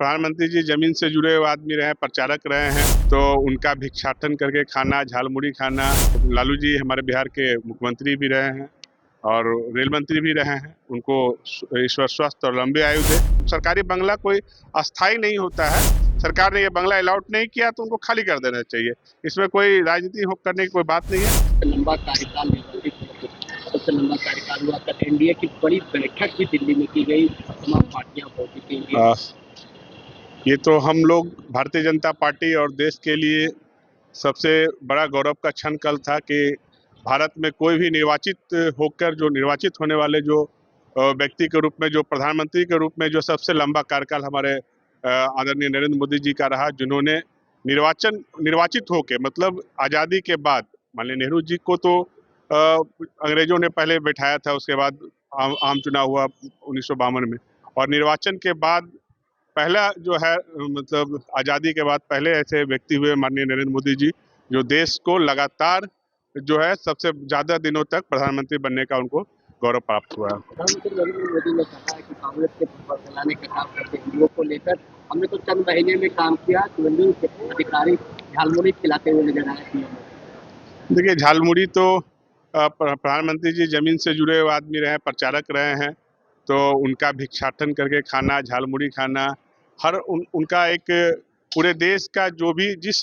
प्रधानमंत्री जी जमीन से जुड़े हुए आदमी रहे, प्रचारक रहे हैं, तो उनका भिक्षाटन करके खाना, झालमुड़ी खाना। लालू जी हमारे बिहार के मुख्यमंत्री भी रहे हैं और रेल मंत्री भी रहे हैं। उनको ईश्वर स्वस्थ और लंबे आयु दे। सरकारी बंगला कोई अस्थाई नहीं होता है। सरकार ने ये बंगला अलाउट नहीं किया तो उनको खाली कर देना चाहिए। इसमें कोई राजनीति करने की कोई बात नहीं है। लंबा कार्यकाल सबसे लंबा कार्यकाल हुआ। कल एनडीए की बड़ी बैठक भी दिल्ली में की गई, तमाम पार्टियां पहुंची। ये तो हम लोग भारतीय जनता पार्टी और देश के लिए सबसे बड़ा गौरव का क्षण कल था कि भारत में कोई भी निर्वाचित होने वाले जो व्यक्ति के रूप में, जो प्रधानमंत्री के रूप में जो सबसे लंबा कार्यकाल हमारे आदरणीय नरेंद्र मोदी जी का रहा, जिन्होंने निर्वाचित होके, मतलब आज़ादी के बाद, मान लीजिए नेहरू जी को तो अंग्रेजों ने पहले बैठाया था, उसके बाद आम चुनाव हुआ 1952 में, और निर्वाचन के बाद पहला जो है, मतलब आज़ादी के बाद पहले ऐसे व्यक्ति हुए माननीय नरेंद्र मोदी जी, जो देश को लगातार जो है सबसे ज़्यादा दिनों तक प्रधानमंत्री बनने का उनको गौरव प्राप्त हुआ है। प्रधानमंत्री नरेंद्र मोदी ने कहा है कि कांग्रेस के फैलाने का काम करते हिंदुओं को लेकर हमने तो चंद महीने में काम किया। अधिकारी झालमुड़ी खिलाते हुए नजर आए। देखिए, झालमुड़ी तो प्रधानमंत्री जी जमीन से जुड़े हुए आदमी रहे, प्रचारक रहे हैं, तो उनका भिक्षाटन करके खाना, झालमुड़ी खाना, उनका एक पूरे देश का जो भी जिस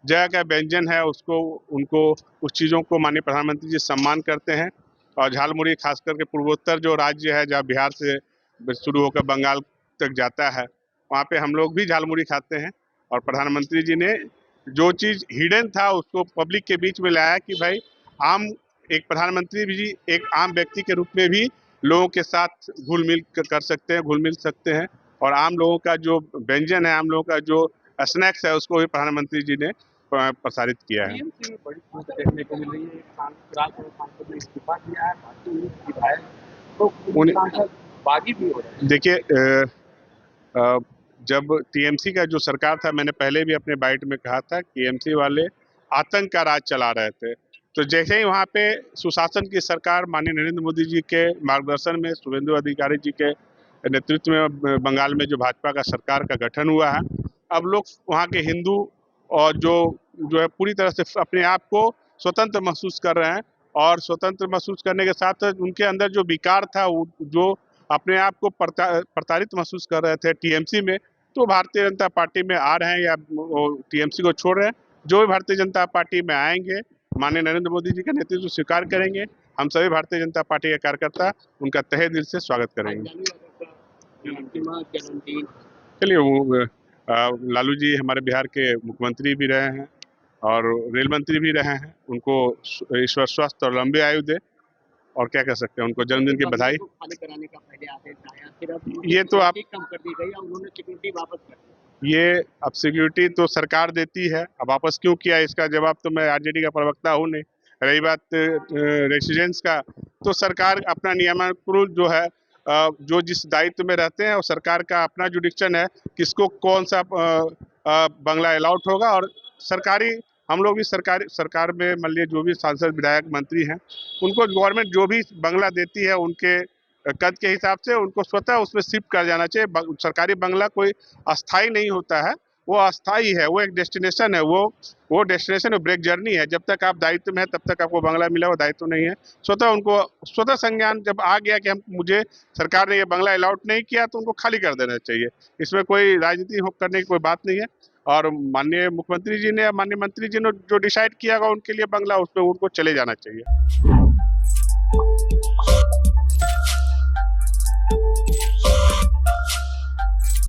जगह का व्यंजन है उनको उस चीज़ों को माननीय प्रधानमंत्री जी सम्मान करते हैं। और झालमुड़ी खास करके पूर्वोत्तर जो राज्य है, जहाँ बिहार से शुरू होकर बंगाल तक जाता है, वहाँ पे हम लोग भी झालमुड़ी खाते हैं। और प्रधानमंत्री जी ने जो चीज़ हिडन था उसको पब्लिक के बीच में लाया कि भाई एक प्रधानमंत्री भी एक आम व्यक्ति के रूप में भी लोगों के साथ घुल मिल सकते हैं, और आम लोगों का जो व्यंजन है, आम लोगों का जो स्नैक्स है, उसको भी प्रधानमंत्री जी ने प्रसारित किया है। देखने को मिल रही है। देखिए, जब टीएमसी का जो सरकार था, मैंने पहले भी अपने बाइट में कहा था, टीएमसी वाले आतंक का राज चला रहे थे। तो जैसे ही वहाँ पे सुशासन की सरकार माननीय नरेंद्र मोदी जी के मार्गदर्शन में, शुभेंदु अधिकारी जी के नेतृत्व में बंगाल में जो भाजपा का सरकार का गठन हुआ है, अब लोग वहाँ के हिंदू और जो है पूरी तरह से अपने आप को स्वतंत्र महसूस कर रहे हैं। और स्वतंत्र महसूस करने के साथ उनके अंदर जो विकार था, जो अपने आप को प्रताड़ित महसूस कर रहे थे टीएमसी में, तो भारतीय जनता पार्टी में आ रहे हैं या टीएमसी को छोड़ रहे हैं। जो भी भारतीय जनता पार्टी में आएंगे, माननीय नरेंद्र मोदी जी का नेतृत्व स्वीकार करेंगे। हम सभी भारतीय जनता पार्टी के कार्यकर्ता उनका तहे दिल से स्वागत करेंगे। चलिए, वो लालू जी हमारे बिहार के मुख्यमंत्री भी रहे हैं और रेल मंत्री भी रहे हैं। उनको ईश्वर स्वस्थ और लंबे आयु दे, और क्या कह सकते हैं। उनको जन्मदिन की बधाई। कराने का पहले आदेश आया, फिर अब ये तो आप कम कर दी गई, उन्होंने सिक्योरिटी वापस कर दी। ये अब सिक्योरिटी तो सरकार देती है, अब वापस क्यों किया, इसका जवाब तो मैं आरजेडी का प्रवक्ता हूँ नहीं। रही बात रेसिडेंस का, तो सरकार अपना नियमानुकूल जो है, जो जिस दायित्व में रहते हैं, और सरकार का अपना जुडिक्शन है किसको कौन सा बंगला अलाउट होगा। और हम लोग भी सरकार में मान लीजिए जो भी सांसद, विधायक, मंत्री हैं, उनको गवर्नमेंट जो भी बंगला देती है उनके कद के हिसाब से उनको स्वतः उसमें शिफ्ट कर जाना चाहिए। सरकारी बंगला कोई अस्थाई नहीं होता है, वो अस्थाई है, वो एक डेस्टिनेशन है, वो डेस्टिनेशन ब्रेक जर्नी है। जब तक आप दायित्व में है तब तक आपको बंगला मिला, वो दायित्व नहीं है। स्वतः संज्ञान जब आ गया कि मुझे सरकार ने ये बंगला अलाउट नहीं किया, तो उनको खाली कर देना चाहिए। इसमें कोई राजनीति करने की कोई बात नहीं है। और माननीय मुख्यमंत्री जी ने, माननीय मंत्री जी ने जो डिसाइड किया होगा उनके लिए बंगला, उसमें उनको चले जाना चाहिए।